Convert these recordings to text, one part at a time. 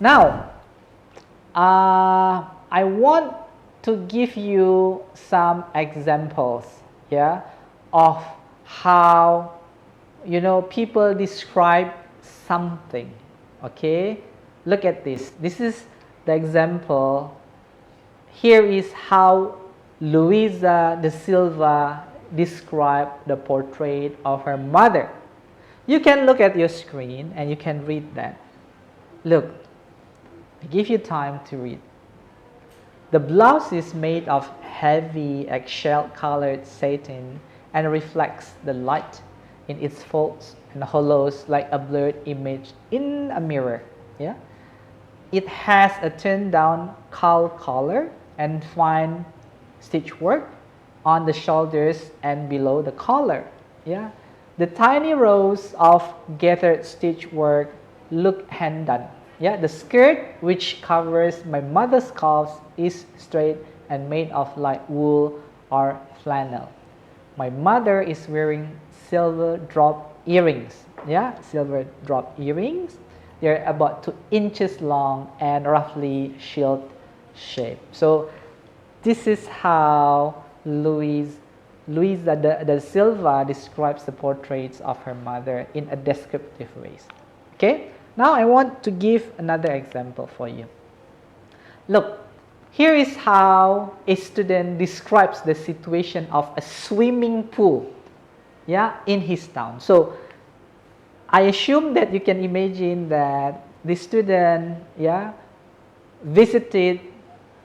Now, I want to give you some examples, yeah, of how, you know, people describe something. Okay, look at this. This is the example. Here is how Luisa da Silva described the portrait of her mother. You can look at your screen and you can read that. Look, I give you time to read. The blouse is made of heavy eggshell-colored satin and reflects the light in its folds and hollows like a blurred image in a mirror. Yeah? It has a turned-down caul collar and fine stitch work on the shoulders and below the collar. Yeah? The tiny rows of gathered stitch work look hand-done. Yeah? The skirt, which covers my mother's calves, is straight and made of light wool or flannel. My mother is wearing silver drop earrings. Yeah, silver drop earrings. They're about 2 inches long and roughly shield shaped. So this is how Luisa da Silva describes the portraits of her mother in a descriptive way. Okay, now I want to give another example for you. Look, here is how a student describes the situation of a swimming pool, yeah, in his town. So I assume that you can imagine that the student, yeah, visited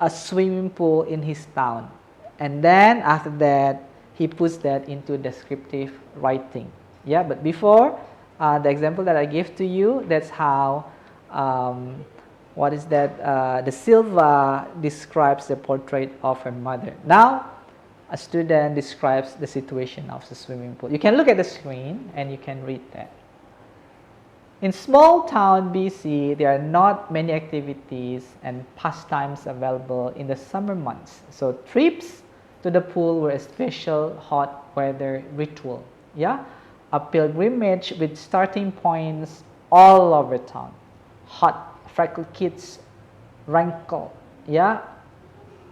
a swimming pool in his town, and then after that he puts that into descriptive writing. Yeah, but before the example that I gave to you, that's how the Silva describes the portrait of her mother. Now a student describes the situation of the swimming pool. You can look at the screen and you can read that. In small town BC, there are not many activities and pastimes available in the summer months. So trips to the pool were a special hot weather ritual. Yeah, a pilgrimage with starting points all over town. Hot, freckled kids rankle, yeah,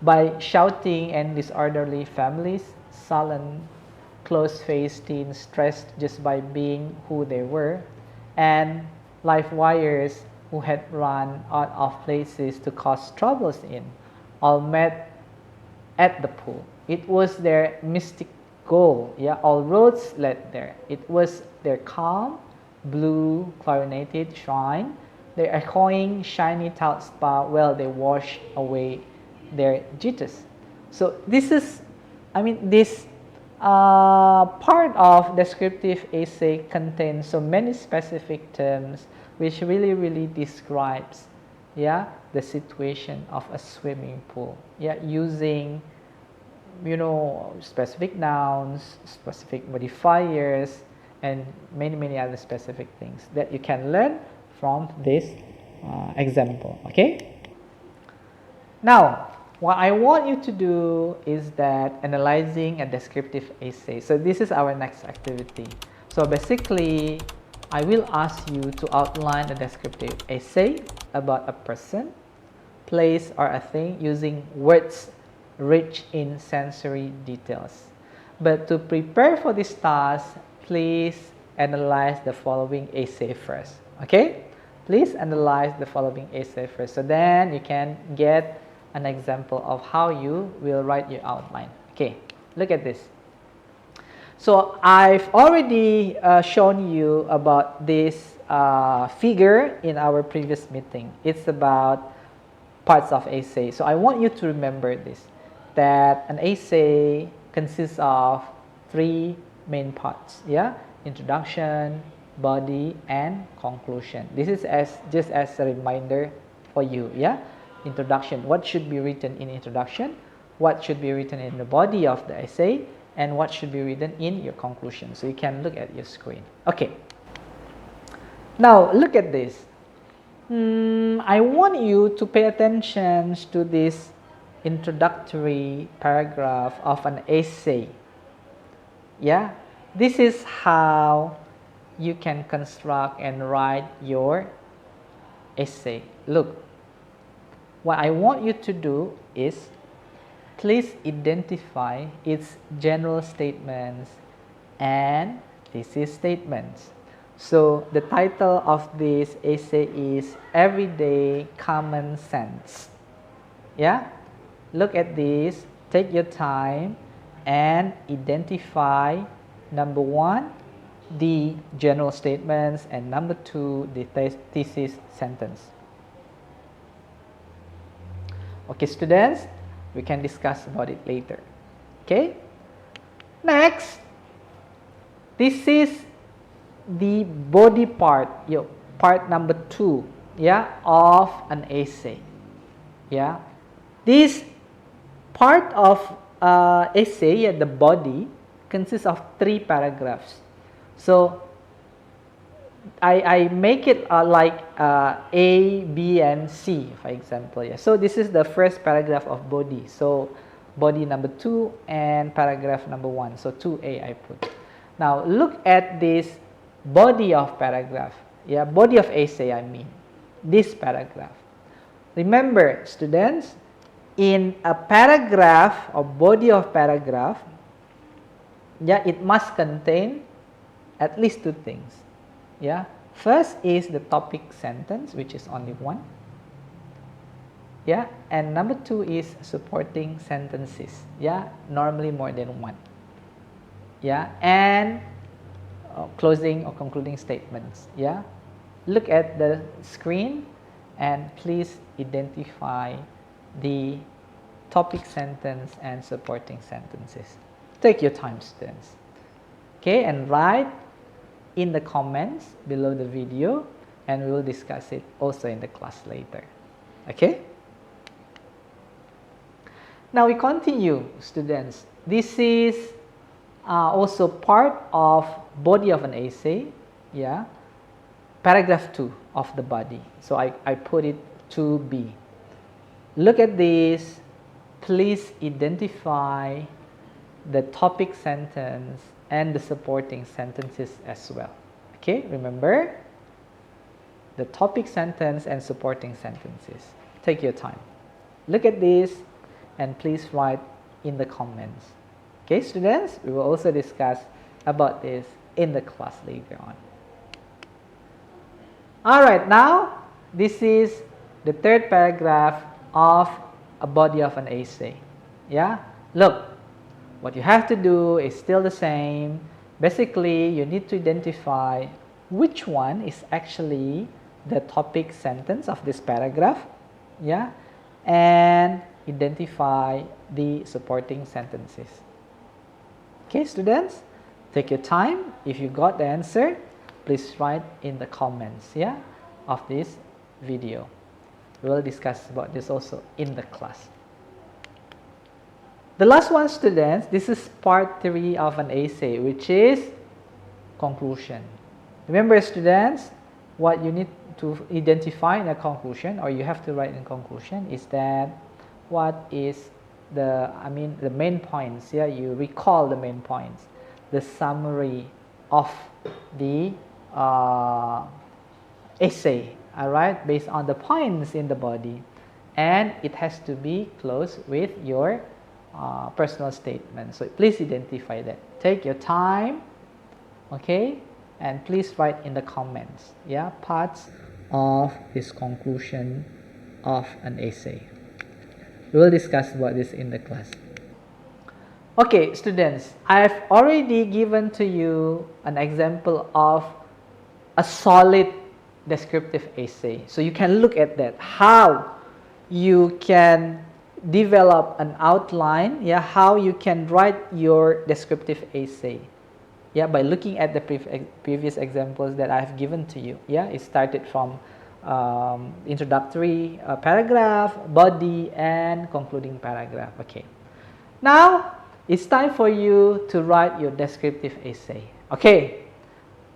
by shouting, and disorderly families, sullen, close-faced teens stressed just by being who they were, and live wires who had run out of places to cause troubles in, all met at the pool. It was their mystic goal. Yeah, all roads led there. It was their calm, blue, clarinated shrine, their echoing, shiny tiled spa where they wash away their jitters. So this is, this part of descriptive essay contains so many specific terms which really describes, yeah, the situation of a swimming pool. Yeah, using, you know, specific nouns, specific modifiers, and many other specific things that you can learn from this example. Okay. Now, what I want you to do is that analyzing a descriptive essay. So this is our next activity. So basically, I will ask you to outline a descriptive essay about a person, place, or a thing using words rich in sensory details. But to prepare for this task, please analyze the following essay first. Okay? Please analyze the following essay first. So then you can get an example of how you will write your outline. Okay, look at this. So I've already shown you about this figure in our previous meeting. It's about parts of essay. So I want you to remember this, that an essay consists of 3 main parts. Yeah, introduction, body, and conclusion. This is just as a reminder for you. Yeah, introduction. What should be written in introduction? What should be written in the body of the essay? And what should be written in your conclusion? So you can look at your screen. Okay. Now look at this. I want you to pay attention to this introductory paragraph of an essay. Yeah, this is how you can construct and write your essay. look, what I want you to do is please identify its general statements and thesis statements. So the title of this essay is Everyday Common Sense. Yeah? Look at this, take your time and identify number 1, the general statements, and number 2, the thesis sentence. Okay, students, we can discuss about it later. Okay? Next, this is the body part, part number 2, yeah, of an essay. Yeah? This part of essay, the body, consists of 3 paragraphs. So I make it like A, B, and C, for example. Yeah. So this is the first paragraph of body. So body number 2 and paragraph number 1. So 2A I put. Now look at this body of paragraph. Yeah, body of essay I mean. This paragraph. Remember, students, in a paragraph or body of paragraph, yeah, it must contain at least 2 things. Yeah, first is the topic sentence, which is only 1. Yeah, and number 2 is supporting sentences. Yeah, normally more than 1. Yeah, and closing or concluding statements. Yeah, look at the screen and please identify the topic sentence and supporting sentences. Take your time, students. Okay, and write in the comments below the video, and we will discuss it also in the class later. Okay? Now we continue, students. This is also part of body of an essay. Yeah, paragraph 2 of the body. So I put it 2B. Look at this. Please identify the topic sentence and the supporting sentences as well. Okay, remember the topic sentence and supporting sentences. Take your time. Look at this and please write in the comments. Okay, students, we will also discuss about this in the class later on. Alright, now this is the 3rd paragraph of a body of an essay. Yeah, look, what you have to do is still the same. Basically, you need to identify which one is actually the topic sentence of this paragraph. Yeah, and identify the supporting sentences. Okay, students, take your time. If you got the answer, please write in the comments, yeah, of this video. We will discuss about this also in the class. The last one, students, this is part 3 of an essay, which is conclusion. Remember, students, what you need to identify in a conclusion, or you have to write in conclusion, is that what is the main points. Yeah, you recall the main points, the summary of the essay. All right, based on the points in the body, and it has to be close with your personal statement. So please identify that. Take your time, okay, and please write in the comments, yeah, parts of this conclusion of an essay. We will discuss about this in the class. Okay, students, I've already given to you an example of a solid descriptive essay. So you can look at that, how you can develop an outline, yeah, how you can write your descriptive essay, yeah, by looking at the previous examples that I have given to you. Yeah, it started from introductory paragraph, body, and concluding paragraph. Okay, now it's time for you to write your descriptive essay. Okay,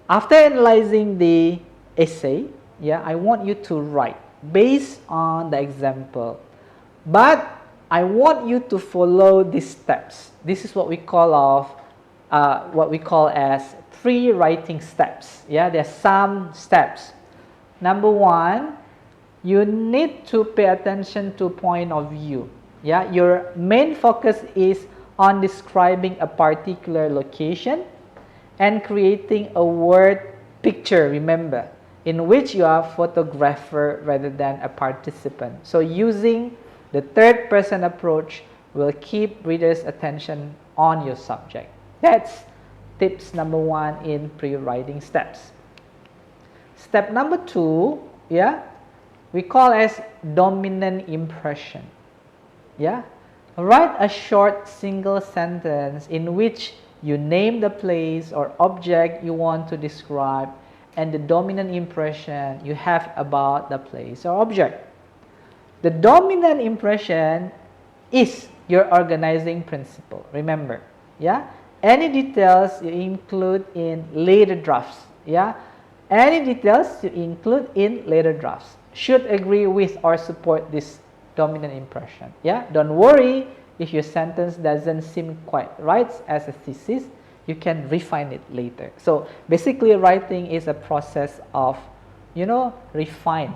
after analyzing the essay, yeah, I want you to write based on the example, but I want you to follow these steps. This is what we call as 3 writing steps. Yeah, there are some steps. Number 1, you need to pay attention to point of view. Yeah, your main focus is on describing a particular location and creating a word picture, remember, in which you are a photographer rather than a participant. So using the third person approach will keep readers' attention on your subject. That's tips number 1 in pre-writing steps. Step number 2, yeah, we call as dominant impression. Yeah, write a short single sentence in which you name the place or object you want to describe and the dominant impression you have about the place or object. The dominant impression is your organizing principle, remember. Yeah, any details you include in later drafts. Yeah, any details you include in later drafts should agree with or support this dominant impression. Yeah, don't worry if your sentence doesn't seem quite right as a thesis, you can refine it later. So basically writing is a process of, refine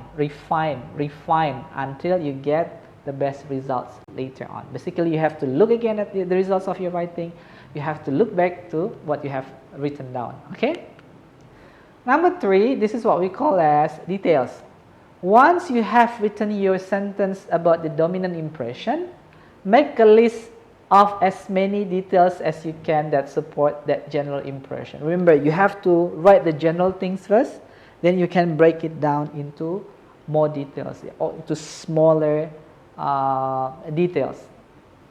until you get the best results later on. Basically you have to look again at the results of your writing, you have to look back to what you have written down, okay? Number 3, this is what we call as details. Once you have written your sentence about the dominant impression, make a list of as many details as you can that support that general impression. Remember, you have to write the general things first, then you can break it down into more details or into smaller details.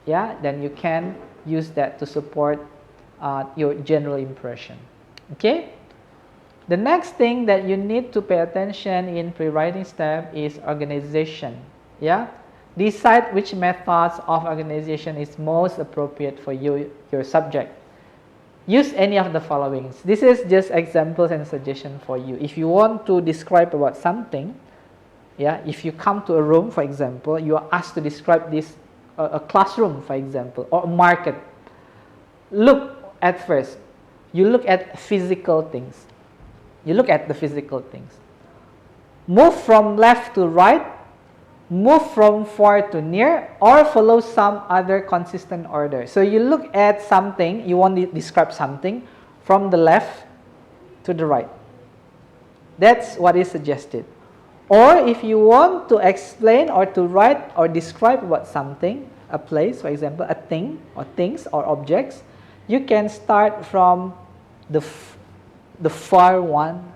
Yeah, then you can use that to support your general impression. Okay? The next thing that you need to pay attention in pre-writing step is organization. Yeah, decide which methods of organization is most appropriate for your subject. Use any of the following. This is just examples and suggestion for you. If you want to describe about something, yeah, if you come to a room, for example, you are asked to describe this a classroom, for example, or a market. Look at first. You look at physical things. You look at the physical things. Move from left to right, move from far to near, or follow some other consistent order. So you look at something, you want to describe something from the left to the right. That's what is suggested. Or if you want to explain or to write or describe about something, a place, for example, a thing or things or objects, you can start from the far one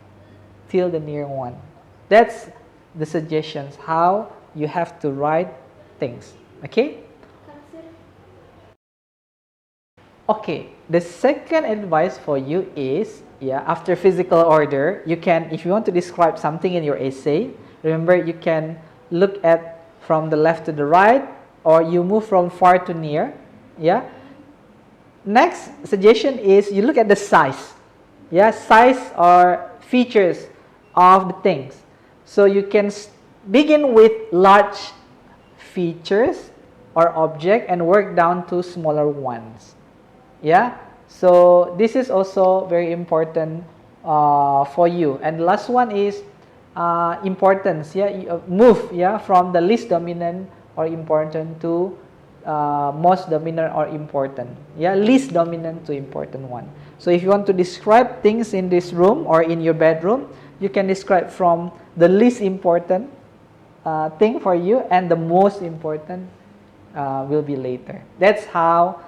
till the near one. That's the suggestions how you have to write things. Okay? Okay, the second advice for you is, after physical order, you can, if you want to describe something in your essay, remember you can look at from the left to the right, or you move from far to near. Yeah. Next suggestion is you look at the size. Yeah, size or features of the things. So you can begin with large features or object and work down to smaller ones. Yeah, so this is also very important for you. And the last one is importance. Yeah, move from the least dominant or important to most dominant or important. Yeah, least dominant to important one. So if you want to describe things in this room or in your bedroom, you can describe from the least important thing for you and the most important will be later. That's how,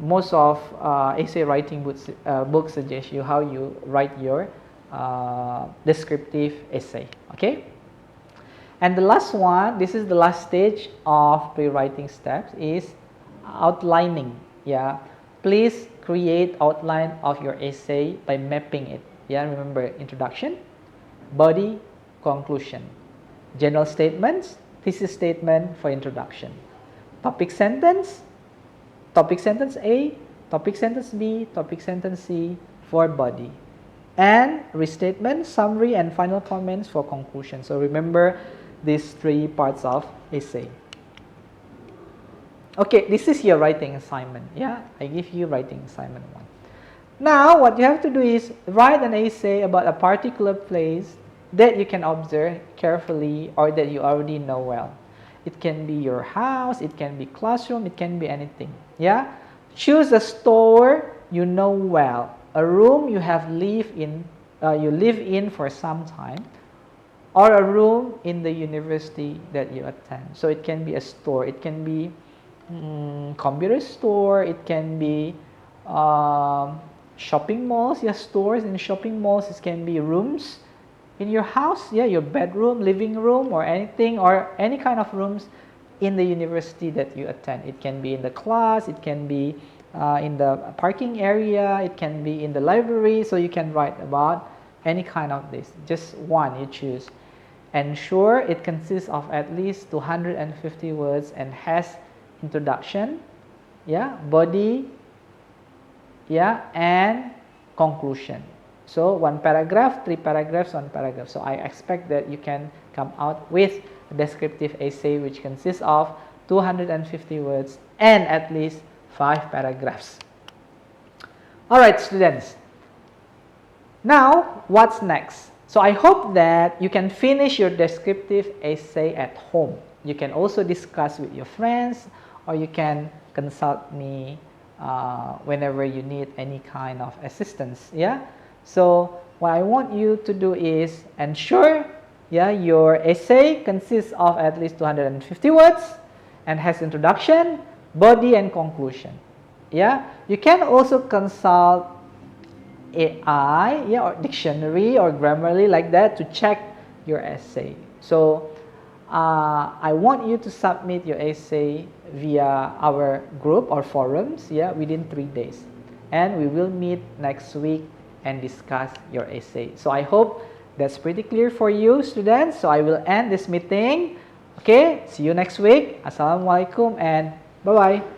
most of essay writing books suggest you how you write your descriptive essay. Okay? And the last one, this is the last stage of pre-writing steps, is outlining. Yeah, please create outline of your essay by mapping it. Yeah, remember introduction, body, conclusion, general statements, thesis statement for introduction, topic sentence A, topic sentence B, topic sentence C for body, and restatement, summary, and final comments for conclusion. So remember these 3 parts of essay. Okay, this is your writing assignment. Yeah, I give you writing assignment 1. Now, what you have to do is write an essay about a particular place that you can observe carefully or that you already know well. It can be your house, it can be classroom, it can be anything. Yeah? Choose a store you know well, a room you have you live in for some time, or a room in the university that you attend. So it can be a store, it can be computer store, it can be shopping malls, yeah, stores in shopping malls, it can be rooms in your house, yeah, your bedroom, living room, or anything, or any kind of rooms in the university that you attend. It can be in the class, it can be in the parking area, it can be in the library, so you can write about any kind of this. Just one you choose. Ensure it consists of at least 250 words and has introduction, yeah, body, yeah, and conclusion. So one paragraph, 3 paragraphs, 1 paragraph. So I expect that you can come out with a descriptive essay which consists of 250 words and at least 5 paragraphs. All right, students. Now, what's next? So I hope that you can finish your descriptive essay at home. You can also discuss with your friends, or you can consult me whenever you need any kind of assistance. Yeah. So what I want you to do is ensure, yeah, your essay consists of at least 250 words and has introduction, body, and conclusion. Yeah. You can also consult AI, yeah, or dictionary or Grammarly like that to check your essay. So I want you to submit your essay via our group or forums, yeah, within 3 days, and we will meet next week and discuss your essay. So I hope that's pretty clear for you, students. So I will end this meeting. Okay, see you next week. Assalamualaikum and bye bye.